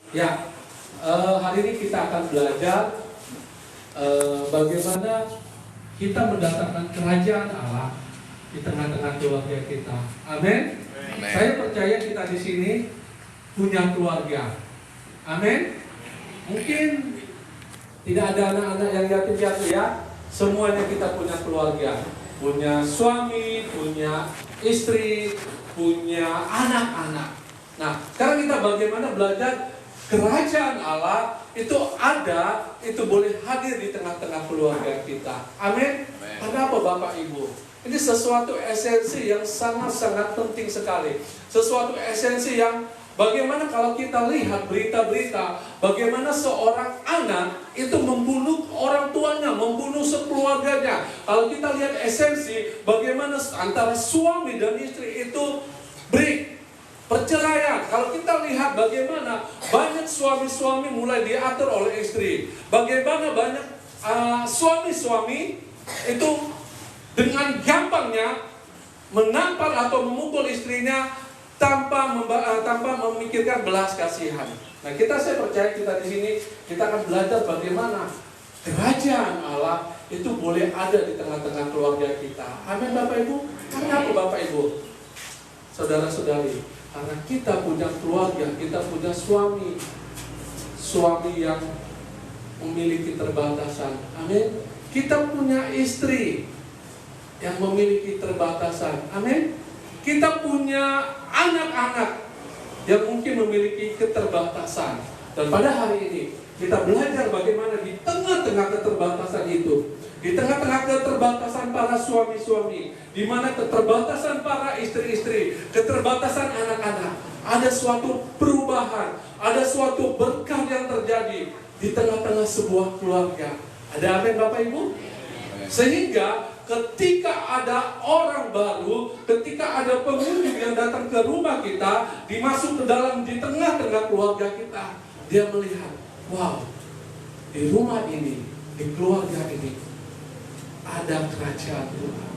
Ya, hari ini kita akan belajar bagaimana kita mendatangkan kerajaan Allah di tengah-tengah keluarga kita. Amin. Saya percaya kita di sini punya keluarga. Amin. Mungkin tidak ada anak-anak yang yatim piatu ya. Semuanya kita punya keluarga, punya suami, punya istri, punya anak-anak. Nah, sekarang kita bagaimana belajar kerajaan Allah itu ada, itu boleh hadir di tengah-tengah keluarga kita. Amin. Ada apa Bapak Ibu? Ini sesuatu esensi yang sangat-sangat penting sekali. Sesuatu esensi yang bagaimana kalau kita lihat berita-berita, bagaimana seorang anak itu membunuh orang tuanya, membunuh sekeluarganya. Kalau kita lihat esensi, bagaimana antara suami dan istri itu perceraian. Kalau kita lihat bagaimana banyak suami-suami mulai diatur oleh istri, bagaimana banyak suami-suami itu dengan gampangnya menampar atau memukul istrinya tanpa memikirkan belas kasihan. Nah, saya percaya kita di sini kita akan belajar bagaimana kerajaan Allah itu boleh ada di tengah-tengah keluarga kita. Amin Bapak Ibu. Karena apa Bapak Ibu? Saudara-saudari, karena kita punya keluarga, kita punya suami yang memiliki keterbatasan. Amin. Kita punya istri yang memiliki keterbatasan. Amin. Kita punya anak-anak yang mungkin memiliki keterbatasan. Dan pada hari ini kita belajar bagaimana di tengah-tengah keterbatasan itu, di tengah-tengah keterbatasan para suami-suami, di mana keterbatasan para istri-istri, keterbatasan anak-anak, ada suatu perubahan, ada suatu berkah yang terjadi di tengah-tengah sebuah keluarga. Ada amin Bapak Ibu? Sehingga ketika ada orang baru, ketika ada pengunjung yang datang ke rumah kita, dimasuk ke dalam di tengah-tengah keluarga kita, dia melihat, wow, di rumah ini, di keluarga ini ada kerajaan Tuhan.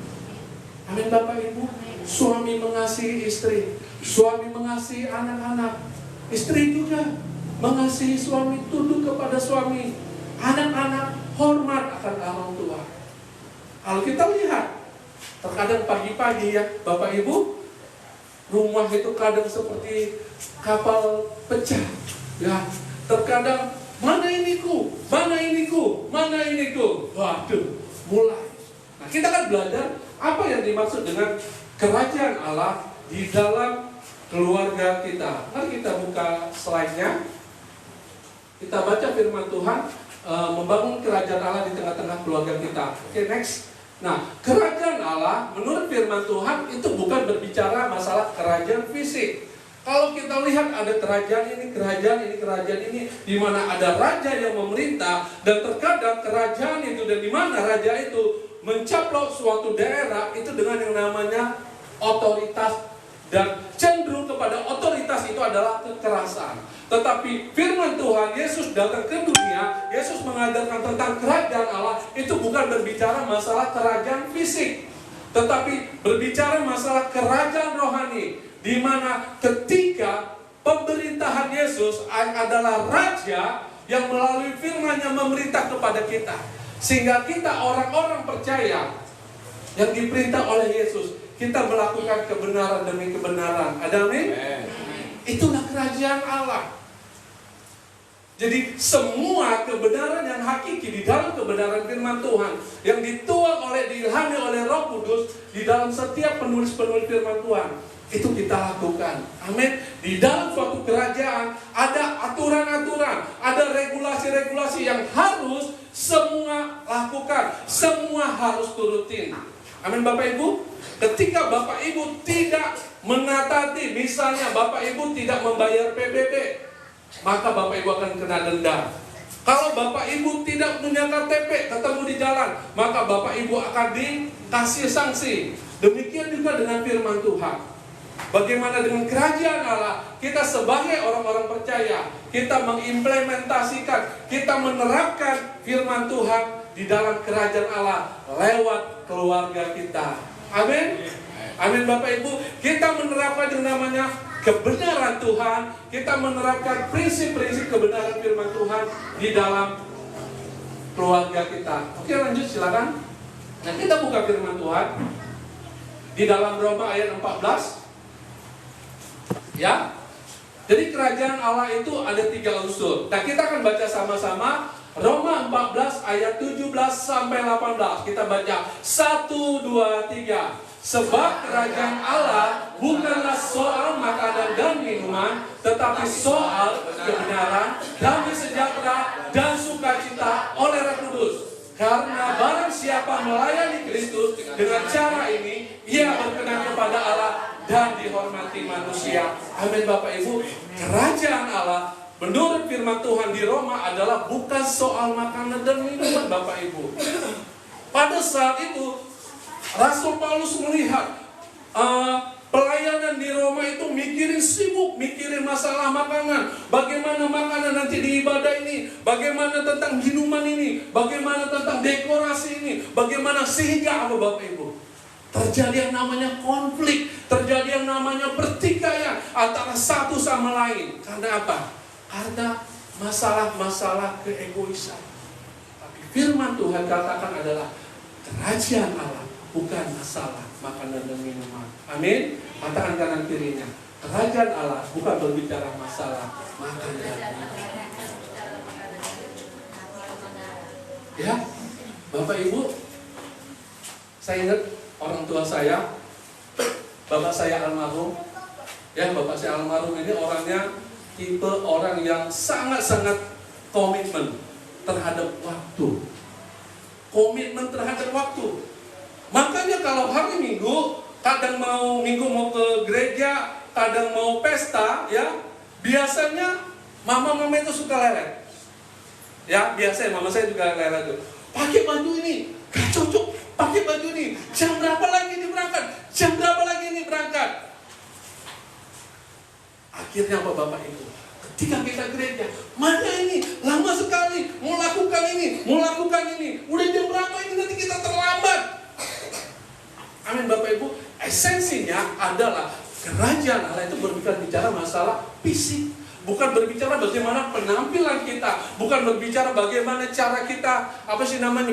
Amin Bapak Ibu. Suami mengasihi istri, suami mengasihi anak-anak, istri juga mengasihi suami, tunduk kepada suami, anak-anak hormat akan orang tua. Kalau kita lihat, terkadang pagi-pagi ya Bapak Ibu, rumah itu kadang seperti kapal pecah ya. Terkadang mana iniku, mana iniku, mana iniku. Waduh, mulai. Nah, kita kan belajar apa yang dimaksud dengan kerajaan Allah di dalam keluarga kita. Mari kita buka slide-nya. Kita baca firman Tuhan, membangun kerajaan Allah di tengah-tengah keluarga kita. Oke, next. Nah, kerajaan Allah menurut firman Tuhan itu bukan berbicara masalah kerajaan fisik. Kalau kita lihat ada kerajaan ini, di mana ada raja yang memerintah, dan terkadang kerajaan itu dan di mana raja itu mencaplok suatu daerah itu dengan yang namanya otoritas, dan cenderung kepada otoritas itu adalah kekerasan. Tetapi firman Tuhan, Yesus datang ke dunia, Yesus mengajarkan tentang kerajaan Allah, itu bukan berbicara masalah kerajaan fisik, tetapi berbicara masalah kerajaan rohani, di mana ketika pemerintahan Yesus adalah raja yang melalui firman-Nya memerintah kepada kita, sehingga kita orang-orang percaya yang diperintah oleh Yesus, kita melakukan kebenaran demi kebenaran. Ada amin? Itulah kerajaan Allah. Jadi semua kebenaran yang hakiki di dalam kebenaran firman Tuhan yang dituang diilhami oleh Roh Kudus di dalam setiap penulis-penulis firman Tuhan, itu kita lakukan. Amin. Di dalam suatu kerajaan ada aturan-aturan, ada regulasi-regulasi yang harus semua lakukan, semua harus turutin. Amin Bapak Ibu. Ketika Bapak Ibu tidak menatati, misalnya Bapak Ibu tidak membayar PBB, maka Bapak Ibu akan kena denda. Kalau Bapak Ibu tidak punya KTP, ketemu di jalan, maka Bapak Ibu akan dikasih sanksi. Demikian juga dengan firman Tuhan. Bagaimana dengan kerajaan Allah? Kita sebagai orang-orang percaya, kita mengimplementasikan, kita menerapkan firman Tuhan di dalam kerajaan Allah lewat keluarga kita. Amin. Amin Bapak Ibu. Kita menerapkan yang namanya kebenaran Tuhan, kita menerapkan prinsip-prinsip kebenaran firman Tuhan di dalam keluarga kita. Oke, lanjut silakan. Nah, kita buka firman Tuhan di dalam Roma ayat 14. Ya. Jadi kerajaan Allah itu ada 3 unsur. Nah, kita akan baca sama-sama Roma 14 ayat 17 sampai 18. Kita baca 1, 2, 3. Sebab kerajaan Allah bukanlah soal makanan dan minuman, tetapi soal kebenaran, damai sejahtera, dan sukacita oleh Roh Kudus. Karena barang siapa melayani Kristus dengan cara ini, ia berkenan kepada Allah dan dihormati manusia. Amin Bapak Ibu. Kerajaan Allah menurut firman Tuhan di Roma adalah bukan soal makanan dan minuman Bapak Ibu. Pada saat itu Rasul Paulus melihat pelayanan di Roma itu sibuk mikirin masalah makanan. Bagaimana makanan nanti di ibadah ini, bagaimana tentang minuman ini, bagaimana tentang dekorasi ini, bagaimana sehingga apa Bapak Ibu? Terjadi yang namanya konflik, terjadi yang namanya pertikaian antara satu sama lain. Karena apa? Karena masalah-masalah keegoisan. Tapi firman Tuhan katakan adalah kerajaan Allah bukan masalah makanan dan minuman. Amin. Katakan kanan kirinya. Kerajaan Allah bukan berbicara masalah makanan dan minuman. Ya, Bapak Ibu, saya ingat orang tua saya, bapak saya almarhum. Ya, bapak saya almarhum ini orangnya tipe orang yang sangat-sangat komitmen terhadap waktu. Komitmen terhadap waktu. Makanya kalau hari Minggu, kadang Minggu mau ke gereja, kadang mau pesta, ya, biasanya mama itu suka lelet. Ya, biasanya mama saya juga lelet tuh. Pakai baju ini, gak cocok. Pakai baju ini, jam berapa lagi ini berangkat? Jam berapa lagi ini berangkat? Akhirnya apa Bapak Ibu? Ketika kita gereja, mana ini? Lama sekali, mau lakukan ini. Udah jam berapa ini, nanti kita terlambat. Amin Bapak Ibu. Esensinya adalah kerajaan Allah itu berbicara masalah fisik. Bukan berbicara bagaimana penampilan kita, bukan berbicara bagaimana cara kita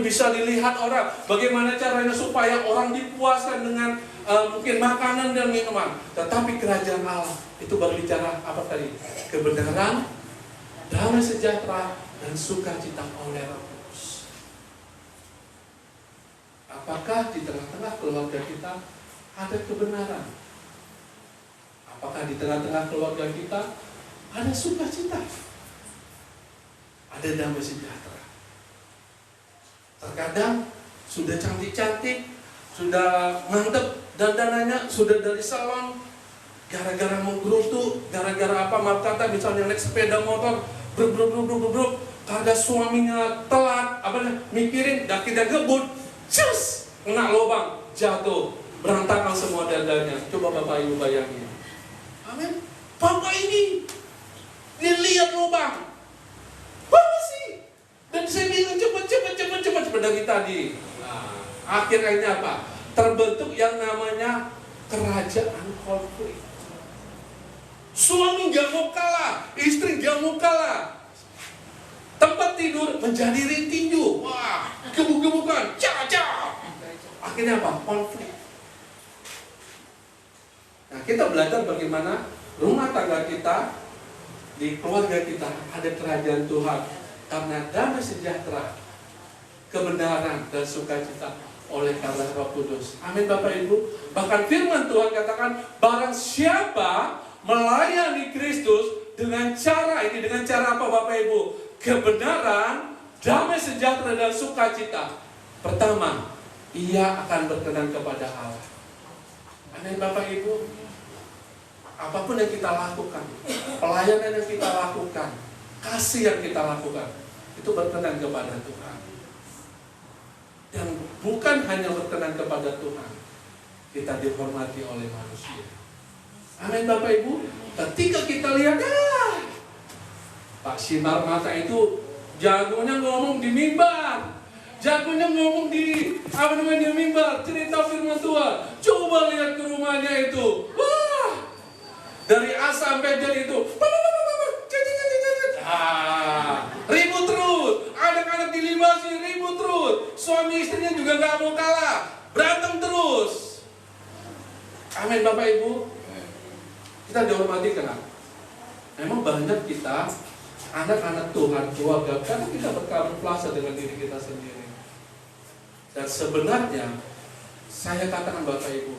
bisa dilihat orang, bagaimana caranya supaya orang dipuaskan dengan mungkin makanan dan minuman. Tetapi kerajaan Allah itu berbicara apa tadi? Kebenaran, damai sejahtera, dan sukacita oleh Roh Kudus. Apakah di tengah-tengah keluarga kita ada kebenaran? Apakah di tengah-tengah keluarga kita ada sukacita, ada damai sejahtera? Terkadang sudah cantik-cantik, sudah mantep dandanannya, sudah dari salon, gara-gara menggerutu, gara-gara apa, maaf kata, misalnya naik sepeda motor, bruk, karena suaminya telat, mikirin, dakinya ngebut, cus, kena lubang, jatuh, berantakan semua dandannya. Coba Bapak Ibu bayangin. Amin. Bapak ini dia lihat lubang. Apa sih? Dan saya bilang cepat dari tadi. Nah, akhirnya apa? Terbentuk yang namanya kerajaan konflik. Suami gak mau kalah, istri gak mau kalah. Tempat tidur menjadi ring tinju. Wah, gebuk-gebukan, akhirnya apa? Konflik. Nah, kita belajar bagaimana rumah tangga kita, di keluarga kita ada kerajaan Tuhan. Karena damai sejahtera, kebenaran, dan sukacita oleh karena Roh Kudus. Amin Bapak Ibu. Bahkan firman Tuhan katakan, barang siapa melayani Kristus dengan cara ini, dengan cara apa Bapak Ibu? Kebenaran, damai sejahtera, dan sukacita. Pertama, ia akan berkenan kepada Allah. Amin Bapak Ibu. Apapun yang kita lakukan, pelayanan yang kita lakukan, kasih yang kita lakukan, itu berkenan kepada Tuhan. Dan bukan hanya berkenan kepada Tuhan, kita dihormati oleh manusia. Amin Bapak Ibu. Ketika kita lihat, Pak Sinar Mata itu jagonya ngomong di mimbar, jagonya ngomong di mimbar, cerita firman Tuhan. Coba lihat ke rumahnya itu, wah, dari A sampai Z itu, basi-basi, ribut terus. Suami istrinya juga nggak mau kalah, berantem terus. Amin Bapak Ibu. Kita dihormati kenapa? Memang banyak kita anak-anak Tuhan, keluarga, karena kita berkamuflase dengan diri kita sendiri. Dan sebenarnya saya katakan Bapak Ibu,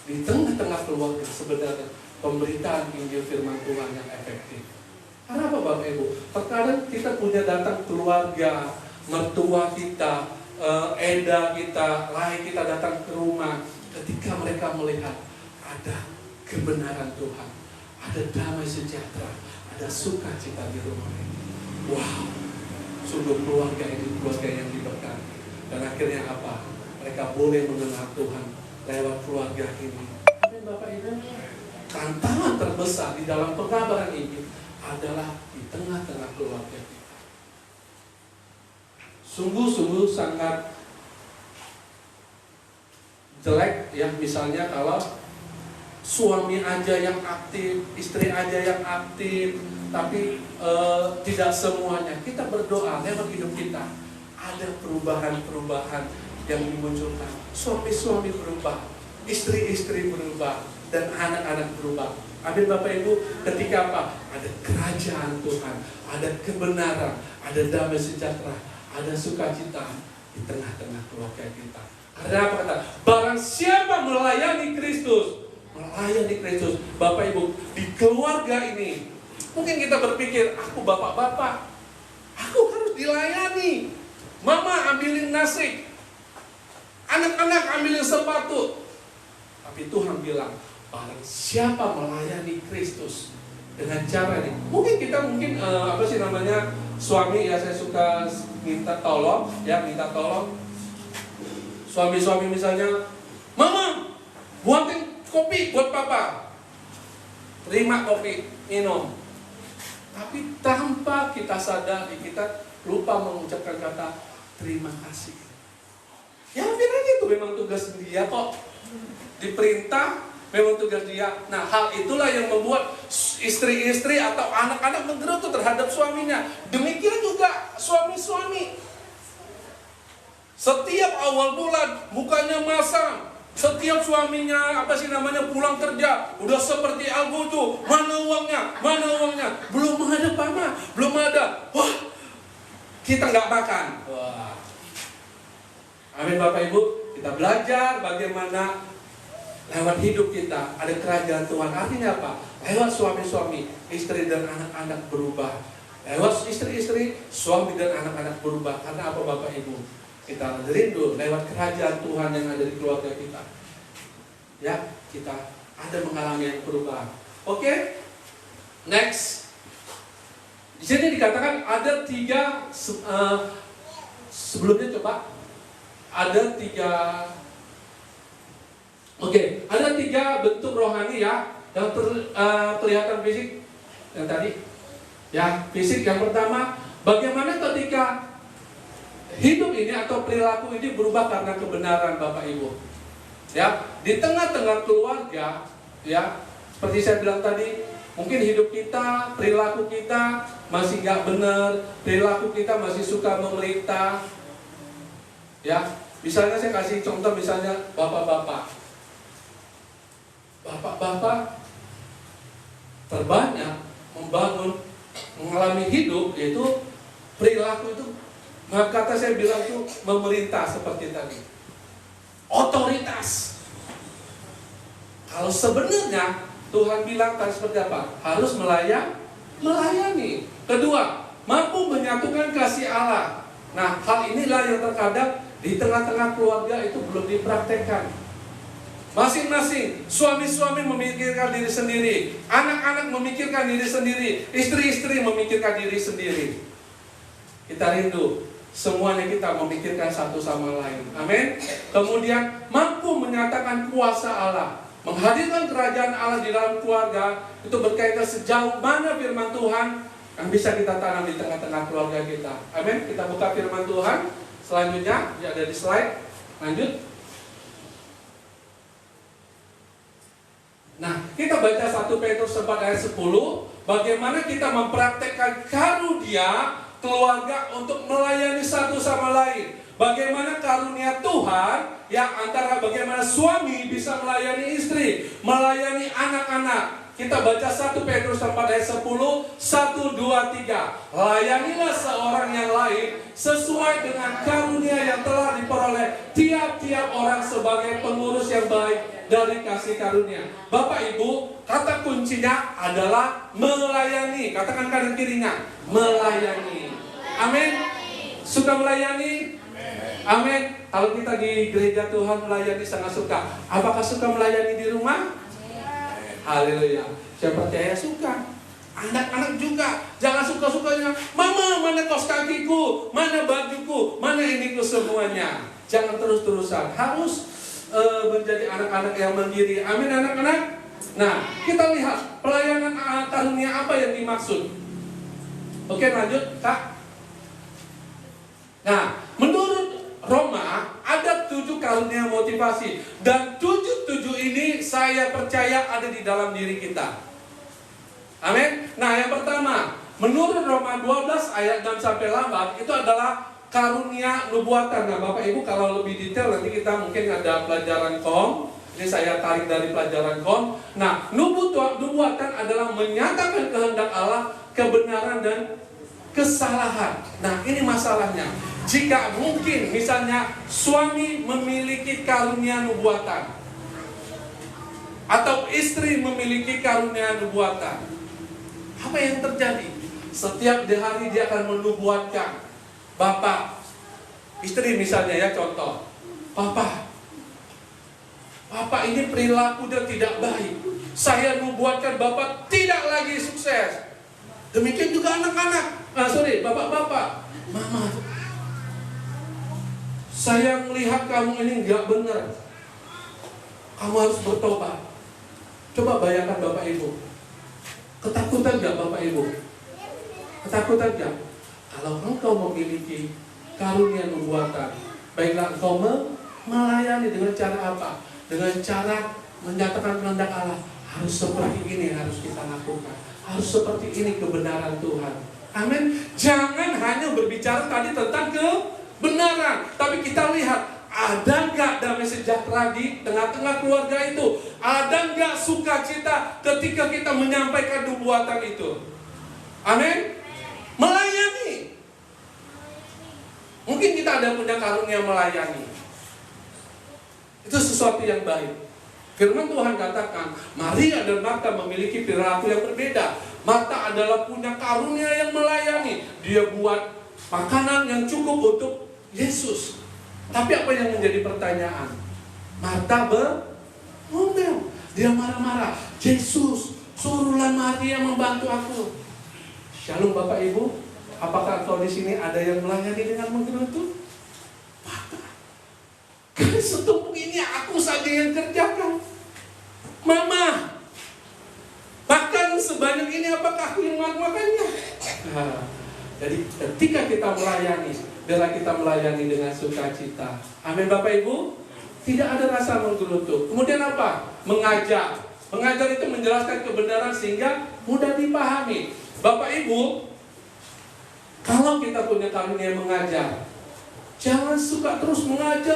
di tengah-tengah keluarga sebenarnya pemberitaan Injil Firman Tuhan yang efektif. Karena apa Bapak Ibu? Terkadang kita punya datang keluarga, mertua kita, eda kita, lain kita datang ke rumah. Ketika mereka melihat ada kebenaran Tuhan, ada damai sejahtera, ada sukacita di rumah ini. Wow, sungguh keluarga ini keluarga yang diberkati. Dan akhirnya apa? Mereka boleh mengenal Tuhan lewat keluarga ini. Amin Bapak Ibu. Tantangan terbesar di dalam pengabaran ini adalah di tengah-tengah keluarga kita. Sungguh-sungguh sangat jelek ya, misalnya kalau suami aja yang aktif, istri aja yang aktif, tapi tidak semuanya. Kita berdoa lewat hidup kita ada perubahan-perubahan yang dimunculkan. Suami-suami berubah, istri-istri berubah, dan anak-anak berubah. Amin Bapak Ibu. Ketika apa? Ada kerajaan Tuhan, ada kebenaran, ada damai sejahtera, ada sukacita di tengah-tengah keluarga kita. Karena apa kata? Barang siapa melayani Kristus, Bapak Ibu, di keluarga ini. Mungkin kita berpikir, aku bapak-bapak, aku harus dilayani. Mama ambilin nasi, anak-anak ambilin sepatu. Tapi Tuhan bilang, barang siapa melayani Kristus dengan cara ini. Mungkin kita suami ya, saya suka minta tolong. Suami-suami misalnya, Mama, buatin kopi buat papa. Terima kopi, minum. Tapi tanpa kita sadari, kita lupa mengucapkan kata terima kasih. Ya akhirnya itu memang tugas dia kok. Diperintah, memang tugas dia. Nah, hal itulah yang membuat istri-istri atau anak-anak menggerutu terhadap suaminya. Demikian juga suami-suami. Setiap awal bulan mukanya masam. Setiap suaminya pulang kerja udah seperti Al-Budu. Mana uangnya? Belum ada Mama, belum ada. Wah, kita nggak makan. Wah. Amin Bapak Ibu. Kita belajar bagaimana lewat hidup kita ada kerajaan Tuhan. Artinya apa? Lewat suami-suami, istri dan anak-anak berubah. Lewat istri-istri, suami dan anak-anak berubah. Karena apa Bapak Ibu? Kita rindu lewat kerajaan Tuhan yang ada di keluarga kita. Ya, kita ada mengalami yang perubahan. Oke? Next. Di sini dikatakan ada 3 sebelumnya coba ada 3. Oke, ada 3 bentuk rohani ya yang kelihatan fisik yang tadi. Ya, fisik yang pertama, bagaimana ketika hidup ini atau perilaku ini berubah karena kebenaran Bapak Ibu. Ya, di tengah-tengah keluarga, ya, seperti saya bilang tadi, mungkin hidup kita, perilaku kita masih nggak benar, perilaku kita masih suka memerintah. Ya, misalnya saya kasih contoh, misalnya bapak-bapak terbanyak mengalami hidup yaitu perilaku itu. Maka kata saya bilang itu memerintah seperti tadi. Otoritas. Kalau sebenarnya Tuhan bilang tadi seperti apa? Harus melayani. Kedua, mampu menyatukan kasih Allah. Nah, hal inilah yang terkadang di tengah-tengah keluarga itu belum dipraktekkan. Masing-masing, suami-suami memikirkan diri sendiri, anak-anak memikirkan diri sendiri, istri-istri memikirkan diri sendiri. Kita rindu semuanya kita memikirkan satu sama lain. Amin. Kemudian mampu menyatakan kuasa Allah, menghadirkan kerajaan Allah di dalam keluarga. Itu berkaitan sejauh mana firman Tuhan yang bisa kita tanam di tengah-tengah keluarga kita. Amin. Kita buka firman Tuhan selanjutnya, ya ada di slide. Lanjut. Nah, kita baca 1 Petrus 4 ayat 10. Bagaimana kita mempraktekkan karunia keluarga untuk melayani satu sama lain. Bagaimana karunia Tuhan yang antara bagaimana suami bisa melayani istri, melayani anak-anak. Kita baca 1 Petrus 4 ayat 10, 1, 2, 3. Layanilah seorang yang lain sesuai dengan karunia yang telah diperoleh tiap-tiap orang sebagai pengurus yang baik dari kasih karunia. Bapak Ibu, kata kuncinya adalah melayani. Katakan kanan kirinya, melayani. Amin. Suka melayani? Amin. Kalau kita di gereja Tuhan melayani sangat suka. Apakah suka melayani di rumah? Haleluya. Saya percaya suka. Anak-anak juga. Jangan suka-sukanya, mama mana kaos kakiku, mana bajuku, mana iniku semuanya. Jangan terus-terusan. Harus menjadi anak-anak yang mandiri. Amin anak-anak. Nah, kita lihat pelayanan karunia apa yang dimaksud. Oke, lanjut Kak. Nah, menurut Roma ada 7 karunia motivasi. Dan 7 ini saya percaya ada di dalam diri kita. Amin. Nah, yang pertama, menurut Roma 12 ayat 6 sampai 8 itu adalah karunia nubuatan. Nah, Bapak Ibu kalau lebih detail nanti kita mungkin ada pelajaran kom. Ini saya tarik dari pelajaran kom. Nah, nubuatan adalah menyatakan kehendak Allah, kebenaran dan kesalahan. Nah, ini masalahnya. Jika mungkin misalnya suami memiliki karunia nubuatan atau istri memiliki karunia nubuatan, apa yang terjadi? Setiap hari dia akan menubuatkan. Bapak, istri misalnya ya contoh, Bapak ini perilaku dia tidak baik. Saya nubuatkan Bapak tidak lagi sukses. Demikian juga anak-anak. Bapak-bapak, Mama, saya melihat kamu ini nggak benar. Kamu harus bertobat. Coba bayangkan Bapak Ibu. Ketakutan nggak Bapak Ibu? Ketakutan nggak? Kalau engkau memiliki karunia nubuatan, baiklah engkau melayani dengan cara apa? Dengan cara menyatakan kehendak Allah. Harus seperti ini harus kita lakukan. Harus seperti ini kebenaran Tuhan. Amin. Jangan hanya berbicara tadi tentang kebenaran, tapi kita lihat ada nggak damai sejahtera di tengah-tengah keluarga itu? Ada nggak sukacita ketika kita menyampaikan nubuatan itu? Amin. Melayani. Mungkin kita ada punya karunia melayani. Itu sesuatu yang baik. Firman Tuhan katakan, Maria dan Marta memiliki perilaku yang berbeda. Marta adalah punya karunia yang melayani. Dia buat makanan yang cukup untuk Yesus. Tapi apa yang menjadi pertanyaan? Marta ngomel. Dia marah-marah. Yesus, suruhlah Maria membantu aku. Shalom Bapak Ibu. Apakah kau di sini ada yang melayani dengan menggerutu? Marta, karena setumpuk ini aku saja yang kerjakan. Mama, makan sebanyak ini apakah aku yang makannya? Jadi ketika kita melayani, biarlah kita melayani dengan sukacita. Amin Bapak Ibu. Tidak ada rasa menggerutu. Kemudian apa? Mengajar. Mengajar itu menjelaskan kebenaran sehingga mudah dipahami. Bapak Ibu, kalau kita punya karunia mengajar, jangan suka terus mengajar.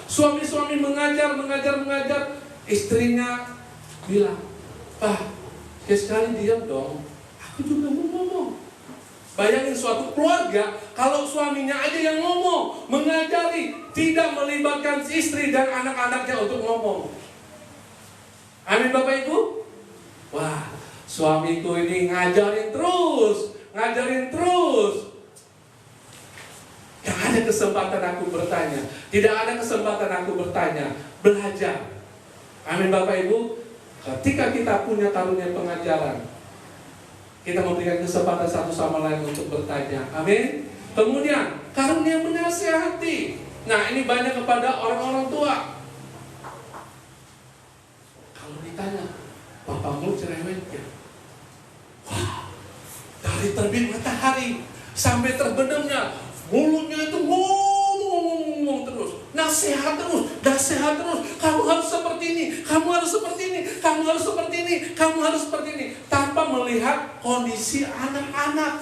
Suami-suami mengajar. Istrinya bilang, Pak, sekali diam dong. Aku juga mau ngomong. Bayangin suatu keluarga, kalau suaminya aja yang ngomong, mengajari, tidak melibatkan istri dan anak-anaknya untuk ngomong. Amin Bapak Ibu. Wah, suamiku ini ngajarin terus. Tidak ada kesempatan aku bertanya. Belajar. Amin Bapak Ibu. Ketika kita punya karunia pengajaran, kita memberikan kesempatan satu sama lain untuk bertanya. Amin. Kemudian karunia menasihati. Nah, ini banyak kepada orang-orang tua. Kalau ditanya, papamu cerewet ya? Wah, dari terbit matahari sampai terbenamnya, mulutnya itu ngomong terus, nasihat terus. Kamu harus seperti ini, kamu harus seperti ini, tanpa melihat kondisi anak-anak.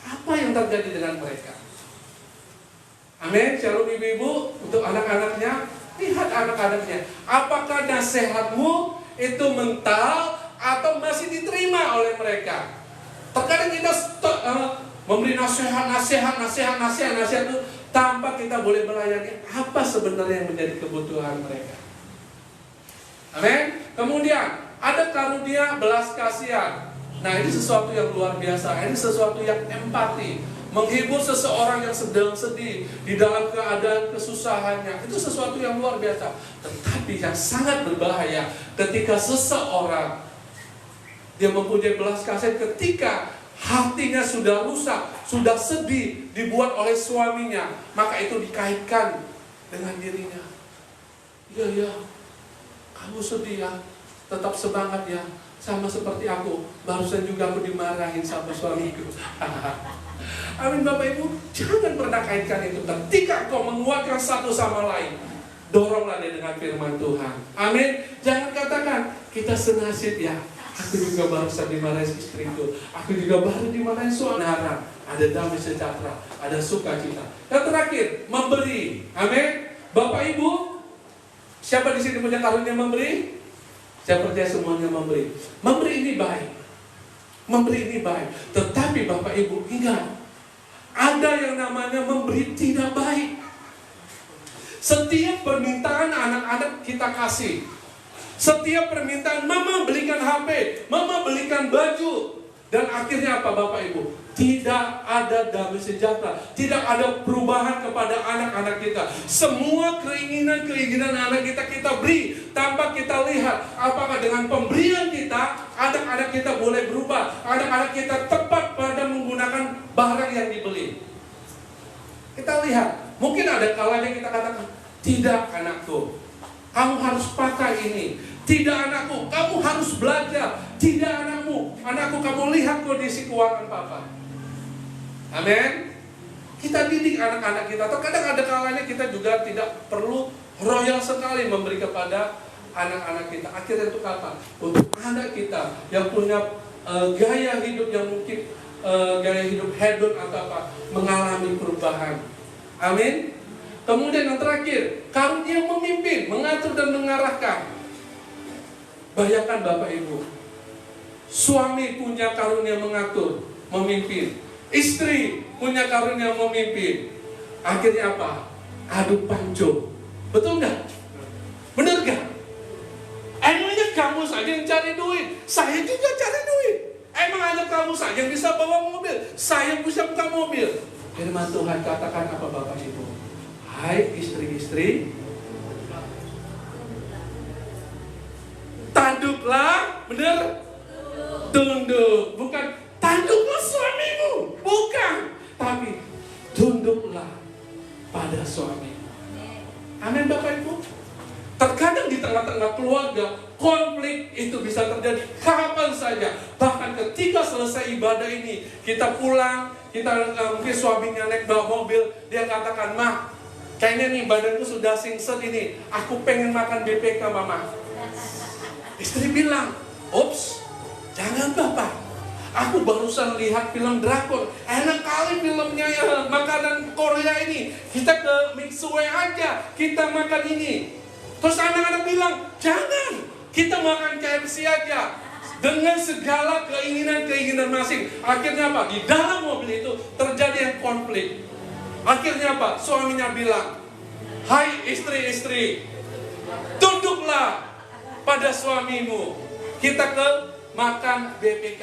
apa yang terjadi dengan mereka. Amin. Shalom ibu-ibu. Untuk anak-anaknya, lihat anak-anaknya. Apakah nasihatmu itu mental atau masih diterima oleh mereka? Terkadang kita memberi nasihat itu tanpa kita boleh melayani apa sebenarnya yang menjadi kebutuhan mereka. Amin. Kemudian ada karunia belas kasihan. Nah, ini sesuatu yang luar biasa. Ini sesuatu yang empati. Menghibur seseorang yang sedang sedih di dalam keadaan kesusahannya, itu sesuatu yang luar biasa. Tetapi yang sangat berbahaya ketika seseorang dia mempunyai belas kasihan ketika hatinya sudah rusak, sudah sedih, dibuat oleh suaminya, maka itu dikaitkan dengan dirinya. Iya, kamu sedih ya, tetap semangat ya, sama seperti aku. Barusan juga aku dimarahin sama suamiku. Amin Bapak Ibu, jangan pernah kaitkan itu. Ketika kau menguatkan satu sama lain, doronglah dia dengan firman Tuhan. Amin. Jangan katakan, kita senasib ya, aku juga barusan dimarahin istriku, aku juga baru dimarahin suami. Ada damai sejahtera, ada sukacita. Yang terakhir, memberi. Amin. Bapak Ibu, siapa di sini punya karunia memberi? Saya percaya semuanya memberi. Memberi ini baik. Memberi ini baik. Tetapi Bapak Ibu ingat, ada yang namanya memberi tidak baik. Setiap permintaan anak-anak kita kasih. Setiap permintaan, mama belikan HP, mama belikan baju. Dan akhirnya apa Bapak Ibu? Tidak ada damai sejahtera. Tidak ada perubahan kepada anak-anak kita. Semua keinginan-keinginan anak kita beri tanpa kita lihat apakah dengan pemberian kita anak-anak kita boleh berubah. Anak-anak kita tepat pada menggunakan barang yang dibeli. Kita lihat, mungkin ada kalanya kita katakan, tidak anakku, kamu harus pakai ini. Tidak anakku, kamu harus belajar. Tidak anakku, kamu lihat kondisi keuangan papa. Amin. Kita didik anak-anak kita. Terkadang ada kalanya kita juga tidak perlu royal sekali memberi kepada anak-anak kita. Akhirnya itu apa? Untuk anak kita yang punya gaya hidup yang mungkin gaya hidup hedon atau apa, mengalami perubahan. Amin. Kemudian yang terakhir, karunia memimpin, mengatur dan mengarahkan. Bayangkan Bapak Ibu, suami punya karunia mengatur, memimpin. Istri punya karunia memimpin. Akhirnya apa? Adu panco. Betul nggak? Benar nggak? Emangnya kamu saja yang cari duit, saya juga cari duit. Emang hanya kamu saja yang bisa bawa mobil, saya bisa buka mobil. Firman Tuhan katakan apa Bapak Ibu? Hai istri-istri, tanduklah, benar? Tunduk, bukan tanduklah suamimu, bukan, tapi tunduklah pada suamimu. Amin Bapak Ibu. Terkadang di tengah-tengah keluarga konflik itu bisa terjadi kapan saja. Bahkan ketika selesai ibadah ini, kita pulang, kita mungkin suaminya naik bawa mobil, dia katakan, "Ma, kayaknya nih badanku sudah singset ini, aku pengen makan BPK mama." Istri bilang, "Ups, jangan Bapak, aku barusan lihat film drakor, enak kali filmnya ya, makanan Korea ini, kita ke Mixue aja, kita makan ini." Terus anak-anak bilang, "Jangan, kita makan KFC aja." Dengan segala keinginan-keinginan masing. Akhirnya apa? Di dalam mobil itu terjadi yang konflik. Akhirnya apa? Suaminya bilang, "Hai istri-istri, tunduklah pada suamimu. Kita ke makan BPK.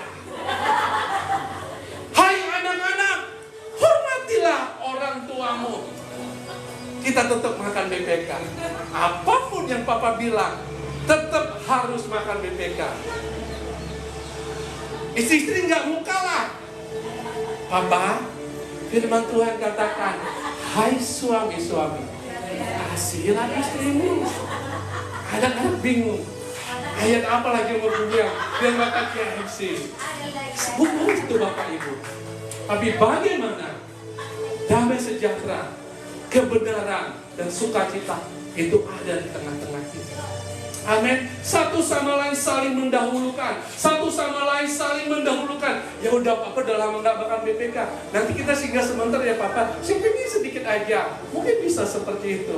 Hai anak-anak, hormatilah orang tuamu. Kita tetap makan BPK. Apapun yang papa bilang, tetap harus makan BPK." Istri-istri nggak mau kalah. "Papa, firman Tuhan katakan, hai suami-suami, kasihilah istrimu." Anak-anak bingung. Ayat apa lagi yang berbunya? Dia makan KFC. Bukan itu Bapak Ibu. Tapi bagaimana damai sejahtera, kebenaran dan sukacita itu ada di tengah-tengah kita. Amin. Satu sama lain saling mendahulukan. Satu sama lain saling mendahulukan. Ya udah Papa udah lama nggak makan BPK. Nanti kita singgah sebentar ya Papa. Simpelnya sedikit aja. Mungkin bisa seperti itu.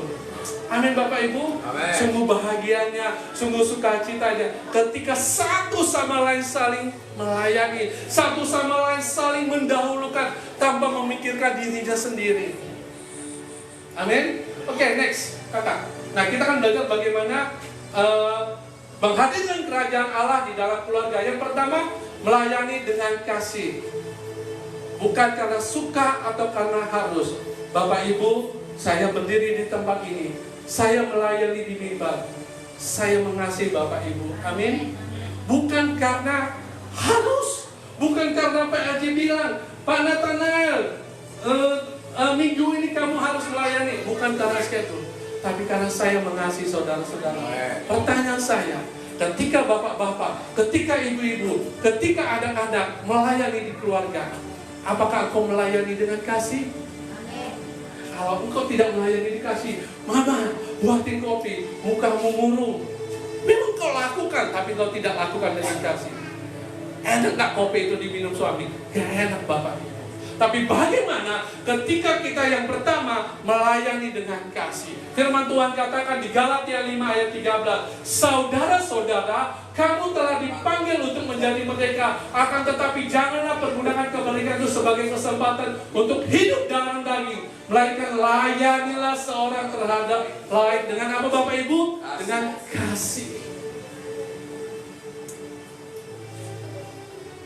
Amin Bapak Ibu. Amin. Sungguh bahagianya, sungguh sukacitanya ketika satu sama lain saling melayani, satu sama lain saling mendahulukan tanpa memikirkan dirinya sendiri. Amin. Oke, next kakak. Nah kita kan belajar bagaimana menghadirkan kerajaan Allah di dalam keluarga. Yang pertama, melayani dengan kasih. Bukan karena suka atau karena harus. Bapak Ibu, saya berdiri di tempat ini, saya melayani di mimbar, saya mengasihi Bapak Ibu. Amin. Bukan karena harus, bukan karena Pak Haji bilang, Pak Nathanael, minggu ini kamu harus melayani. Bukan karena itu, tapi karena saya mengasihi saudara-saudara. Pertanyaan saya, ketika bapak-bapak, ketika ibu-ibu, ketika anak-anak melayani di keluarga, apakah engkau melayani dengan kasih? Kalau engkau tidak melayani dikasih, Mama buatin kopi, mukamu murung. Memang kau lakukan, tapi kau tidak lakukan dengan kasih. Enak gak kopi itu diminum suami? Gak enak Bapak Ibu. Tapi bagaimana ketika kita yang pertama melayani dengan kasih? Firman Tuhan katakan di Galatia 5 ayat 13, saudara-saudara, kamu telah dipanggil untuk menjadi merdeka, akan tetapi janganlah pergunakan kemerdekaan itu sebagai kesempatan untuk hidup dalam daging, melainkan layanilah seorang terhadap lain dengan apa Bapak Ibu? Dengan kasih.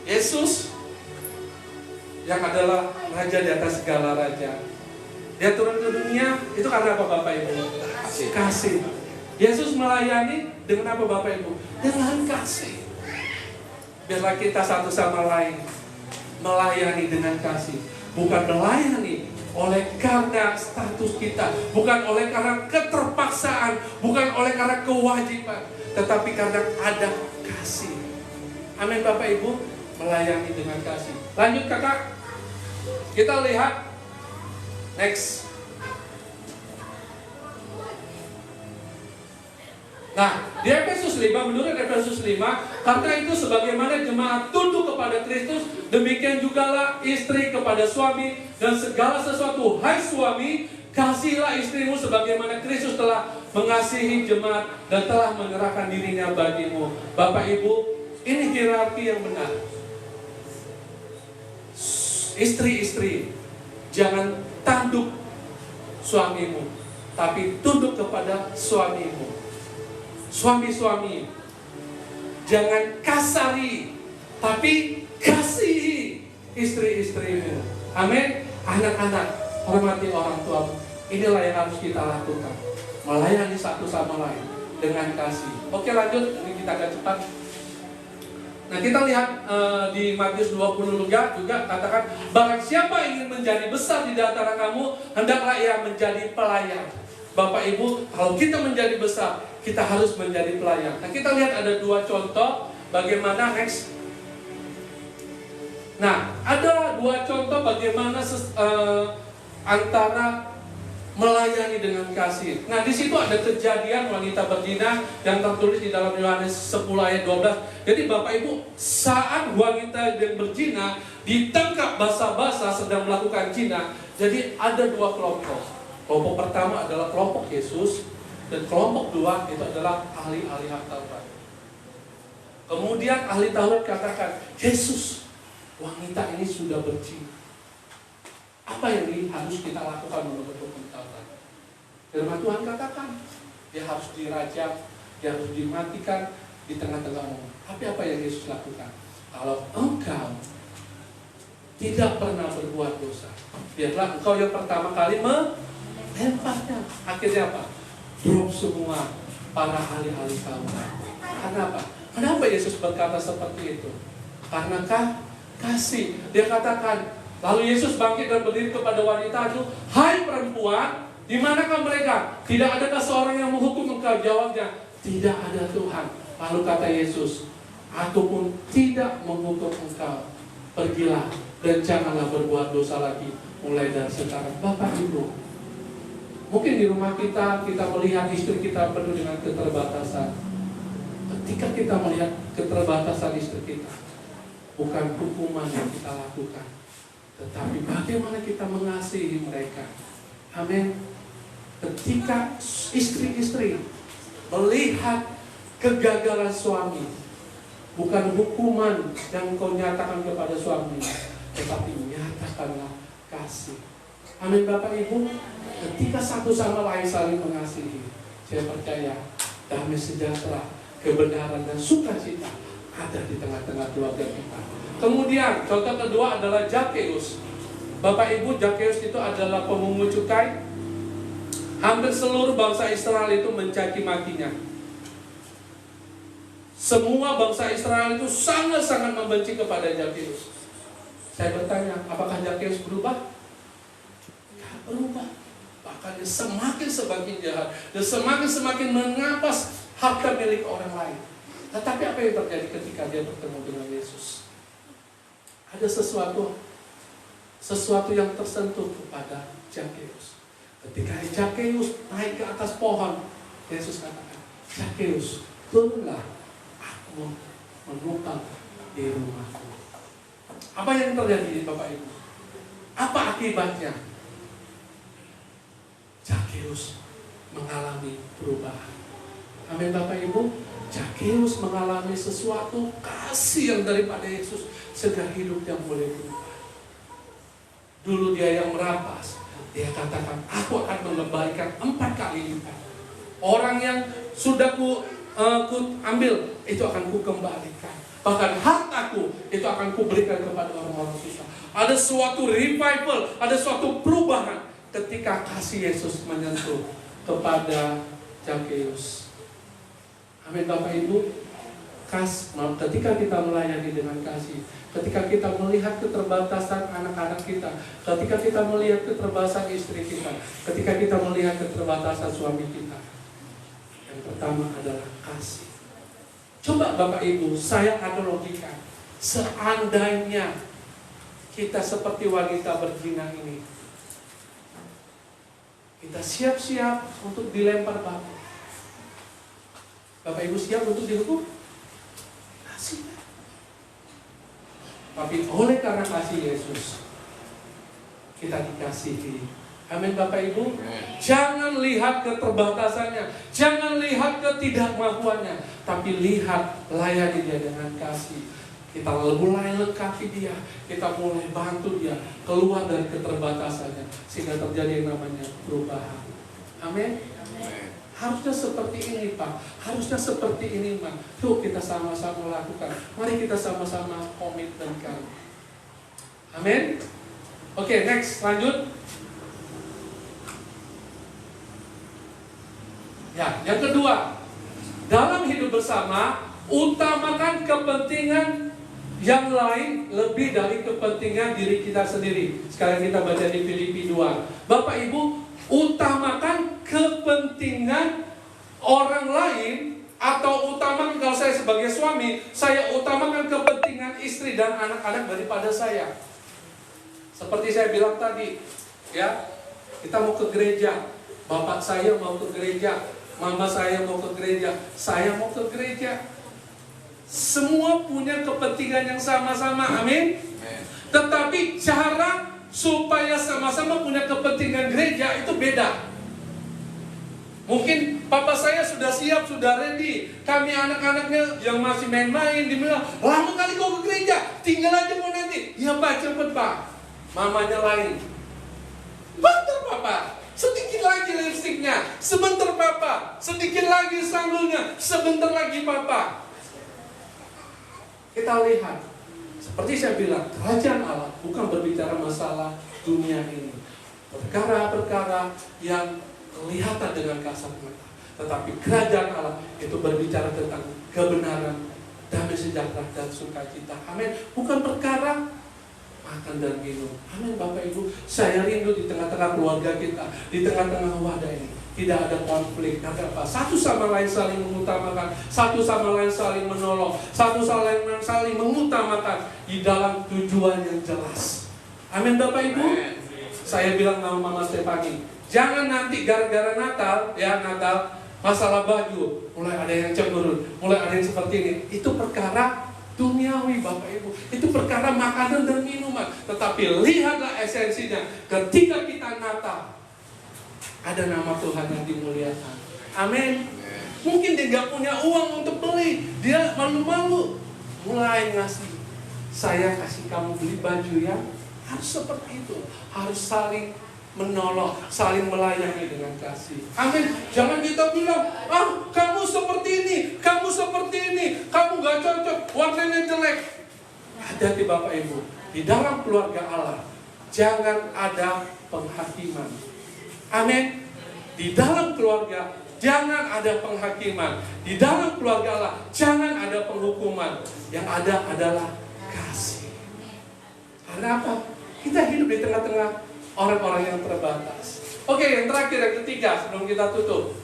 Yesus yang adalah raja di atas segala raja, dia turun ke dunia itu karena apa Bapak Ibu? Kasih. Yesus melayani dengan apa Bapak Ibu? Dengan kasih. Biarlah kita satu sama lain melayani dengan kasih. Bukan melayani oleh karena status kita, bukan oleh karena keterpaksaan, bukan oleh karena kewajiban, tetapi karena ada kasih. Amin Bapak Ibu, melayani dengan kasih. Lanjut kakak. Kita lihat next. Nah, di Efesus 5, menurut Efesus 5, karena itu sebagaimana jemaat tunduk kepada Kristus, demikian jugalah istri kepada suami, dan segala sesuatu, hai suami, kasihilah istrimu sebagaimana Kristus telah mengasihi jemaat dan telah menyerahkan dirinya bagimu. Bapak Ibu, ini hierarki yang benar. Istri-istri, jangan tanduk suamimu, tapi tunduk kepada suamimu. Suami-suami, jangan kasari, tapi kasihi istri-istrimu. Amin. Anak-anak, hormati orang tua. Inilah yang harus kita lakukan, melayani satu sama lain dengan kasih. Oke, lanjut, ini kita agak cepat. Nah kita lihat di Matius 20 juga katakan, barang siapa ingin menjadi besar di antara kamu, hendaklah ia menjadi pelayan. Bapak Ibu, kalau kita menjadi besar, kita harus menjadi pelayan. Nah kita lihat ada dua contoh bagaimana next. Nah ada dua contoh bagaimana antara melayani dengan kasih. Nah di situ ada kejadian wanita berzina yang tertulis di dalam Yohanes 10 ayat 12. Jadi Bapak Ibu, saat wanita yang berzina ditangkap basah-basah sedang melakukan zina, jadi ada dua kelompok. Kelompok pertama adalah kelompok Yesus, dan kelompok dua itu adalah ahli-ahli Taurat. Kemudian ahli Taurat katakan, Yesus, wanita ini sudah berzina. Apa yang harus kita lakukan menurut hukum Taurat? Firman Tuhan katakan, dia harus dirajam, dia harus dimatikan di tengah-tengah umum. Tapi apa yang Yesus lakukan? Kalau engkau tidak pernah berbuat dosa, biarlah engkau yang pertama kali melemparnya. Akhirnya apa? Drop semua para ahli-ahli Taurat. Kenapa? Kenapa Yesus berkata seperti itu? Karena kasih. Dia katakan, lalu Yesus bangkit dan berdiri kepada wanita itu, hai perempuan, di manakah mereka? Tidak adakah seorang yang menghukum engkau? Jawabnya, tidak ada Tuhan. Lalu kata Yesus, aku pun tidak menghukum engkau. Pergilah dan janganlah berbuat dosa lagi mulai dari sekarang. Bapak Ibu, mungkin di rumah kita melihat istri kita penuh dengan keterbatasan. Ketika kita melihat keterbatasan istri kita, bukan hukuman yang kita lakukan, tetapi bagaimana kita mengasihi mereka. Amin. Ketika istri-istri melihat kegagalan suami, bukan hukuman yang kau nyatakan kepada suami, tetapi nyatakanlah kasih. Amin Bapak Ibu. Ketika satu sama lain saling mengasihi, saya percaya damai sejahtera, kebenaran dan sukacita ada di tengah-tengah keluarga kita. Kemudian contoh kedua adalah Zakheus. Bapak Ibu, Zakheus itu adalah pemungut cukai. Hampir seluruh bangsa Israel itu mencaci makinya. Semua bangsa Israel itu sangat-sangat membenci kepada Zakheus. Saya bertanya, apakah Zakheus berubah? Tidak berubah. Bahkan dia semakin jahat, dia semakin mengampas harta milik orang lain. Tetapi apa yang terjadi ketika dia bertemu dengan Yesus? Ada sesuatu yang tersentuh kepada Zakheus. Ketika Zakheus naik ke atas pohon, Yesus katakan, Zakheus, turunlah, aku menumpang di rumahku. Apa yang terjadi Bapak Ibu? Apa akibatnya? Zakheus mengalami perubahan. Amin Bapak Ibu. Zakheus mengalami sesuatu kasih yang daripada Yesus, sehingga hidup yang boleh berubah. Dulu dia yang merampas, dia katakan, aku akan mengembalikan 4 kali lipat. Orang yang sudah ku ambil, itu akan ku kembalikan. Bahkan hartaku itu akan ku berikan kepada orang-orang susah. Ada suatu revival, ada suatu perubahan ketika kasih Yesus menyentuh kepada Zakheus. Amin Bapak Ibu. Ketika kita melayani dengan kasih, ketika kita melihat keterbatasan anak-anak kita, ketika kita melihat keterbatasan istri kita, ketika kita melihat keterbatasan suami kita, yang pertama adalah kasih. Coba Bapak Ibu, saya analogikan, seandainya kita seperti wanita berzina ini, kita siap-siap untuk dilempar batu. Bapak Ibu siap untuk dihukum? Kasih. Tapi oleh karena kasih Yesus, kita dikasihi. Amin Bapak Ibu. Jangan lihat keterbatasannya, jangan lihat ketidakmampuannya, tapi lihat layani dia dengan kasih. Kita mulai lengkapi dia, kita mulai bantu dia keluar dari keterbatasannya, sehingga terjadi yang namanya perubahan. Amin. Harusnya seperti ini Pak, harusnya seperti ini Pak. Yuk kita sama-sama lakukan. Mari kita sama-sama komitmenkan. Amin. Oke, next, lanjut. Ya, yang kedua, dalam hidup bersama, utamakan kepentingan yang lain lebih dari kepentingan diri kita sendiri. Sekarang kita baca di Filipi 2. Bapak Ibu, utamakan kepentingan orang lain, atau utamakan, kalau saya sebagai suami, saya utamakan kepentingan istri dan anak-anak daripada saya. Seperti saya bilang tadi, ya, kita mau ke gereja, bapak saya mau ke gereja, mama saya mau ke gereja, saya mau ke gereja. Semua punya kepentingan yang sama-sama, amin. Tetapi cara supaya sama-sama punya kepentingan gereja itu beda. Mungkin papa saya sudah siap, sudah ready. Kami anak-anaknya yang masih main-main, dibilang, lama kali kau ke gereja, tinggal aja mau nanti. Ya Pak, cepet Pak. Mamanya lain. Bentar Papa, sedikit lagi lipstiknya. Sebentar Papa, sedikit lagi sanggulnya. Sebentar lagi Papa. Kita lihat, seperti saya bilang, kerajaan Allah bukan berbicara masalah dunia ini. Perkara-perkara yang kelihatan dengan kasat mata. Tetapi kerajaan Allah itu berbicara tentang kebenaran, damai sejahtera dan sukacita. Amin. Bukan perkara makan dan minum. Amin Bapak Ibu. Saya rindu di tengah-tengah keluarga kita, di tengah-tengah wadah ini, tidak ada konflik. Karena apa? Satu sama lain saling mengutamakan, satu sama lain saling menolong, satu sama lain saling mengutamakan di dalam tujuan yang jelas. Amin Bapak Ibu. Saya bilang sama Mama Stefani, jangan nanti gara-gara Natal, ya Natal, masalah baju, mulai ada yang cemberut, mulai ada yang seperti ini. Itu perkara duniawi Bapak Ibu. Itu perkara makanan dan minuman. Tetapi lihatlah esensinya. Ketika kita natal, ada nama Tuhan yang dimuliakan. Amin. Mungkin dia gak punya uang untuk beli, dia malu-malu, mulai ngasih. Saya kasih kamu beli baju ya. Harus seperti itu. Harus saling menolong, saling melayani dengan kasih. Amin. Jangan kita bilang, kamu seperti ini, kamu seperti ini, kamu gak cocok, warnanya jelek. Hati-hati Bapak Ibu, di dalam keluarga Allah jangan ada penghakiman. Amin. Di dalam keluarga jangan ada penghakiman. Di dalam keluarga Allah jangan ada penghukuman. Yang ada adalah kasih. Karena apa? Kita hidup di tengah-tengah orang-orang yang terbatas. Oke, yang terakhir, yang ketiga sebelum kita tutup.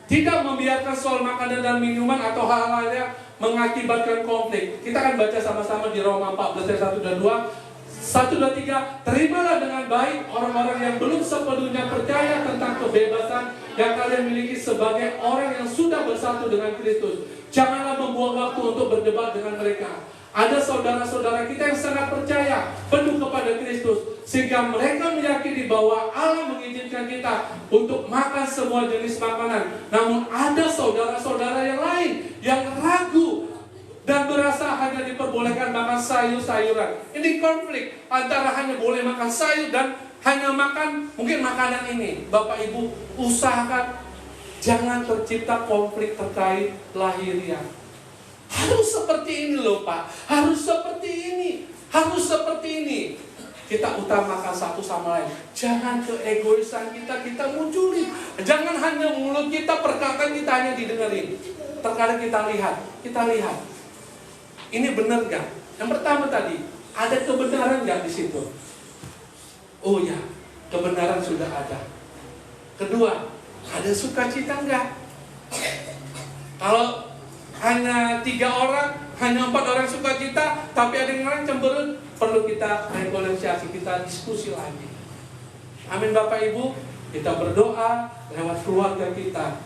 Tidak membiarkan soal makanan dan minuman atau hal lainnya mengakibatkan konflik. Kita akan baca sama-sama di Roma 14 ayat 1 dan 2. 1, 2, 3. Terimalah dengan baik orang-orang yang belum sepenuhnya percaya tentang kebebasan yang kalian miliki sebagai orang yang sudah bersatu dengan Kristus. Janganlah membuang waktu untuk berdebat dengan mereka. Ada saudara-saudara kita yang sangat percaya penuh kepada Kristus, sehingga mereka meyakini bahwa Allah mengizinkan kita untuk makan semua jenis makanan. Namun ada saudara-saudara yang lain yang ragu dan berasa hanya diperbolehkan makan sayur-sayuran. Ini konflik antara hanya boleh makan sayur dan hanya makan mungkin makanan ini. Bapak Ibu, usahakan jangan tercipta konflik terkait lahiriah. Harus seperti ini loh Pak, harus seperti ini, harus seperti ini. Kita utamakan satu sama lain. Jangan keegoisan kita munculin. Jangan hanya mulut kita, perkataan kita hanya didengerin. Terkadang kita lihat. Ini benar gak? Yang pertama tadi, ada kebenaran gak di situ? Oh ya, kebenaran sudah ada. Kedua, ada sukacita gak? Kalau hanya 3 orang, hanya 4 orang sukacita, tapi ada yang lain cemberut, perlu kita rekonsiliasi, kita diskusi lagi. Amin Bapak Ibu, kita berdoa lewat keluarga kita.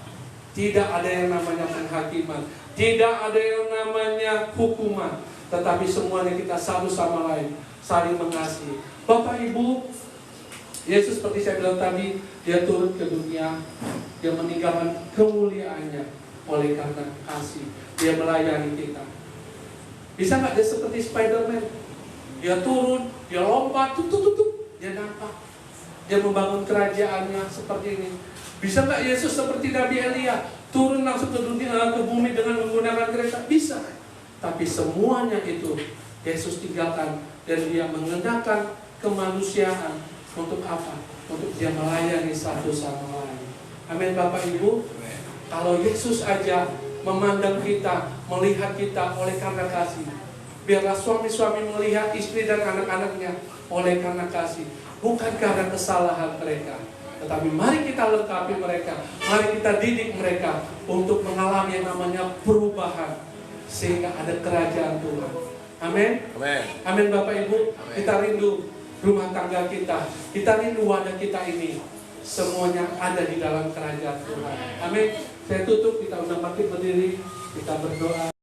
Tidak ada yang namanya penghakiman, tidak ada yang namanya hukuman, tetapi semuanya kita satu sama lain, saling mengasihi. Bapak Ibu, Yesus seperti saya bilang tadi, dia turun ke dunia, dia meninggalkan kemuliaannya. Oleh karena kasih, dia melayani kita. Bisa gak dia seperti Spider-Man? Dia turun, dia lompat, dia nampak. Dia membangun kerajaannya seperti ini. Bisa gak Yesus seperti Nabi Elia, turun langsung ke dunia, ke bumi dengan menggunakan kereta? Bisa. Tapi semuanya itu Yesus tinggalkan, dan dia mengenakan kemanusiaan. Untuk apa? Untuk dia melayani satu sama lain. Amin Bapak Ibu. Kalau Yesus aja memandang kita, melihat kita oleh karena kasih. Biarlah suami-suami melihat istri dan anak-anaknya oleh karena kasih, bukan karena kesalahan mereka. Tetapi mari kita lengkapi mereka, mari kita didik mereka untuk mengalami yang namanya perubahan, sehingga ada kerajaan Tuhan. Amin. Amin Bapak Ibu. Amen. Kita rindu rumah tangga kita rindu wadah kita ini, semuanya ada di dalam kerajaan Tuhan. Amin. Saya tutup, kita undang bangkit berdiri, kita berdoa.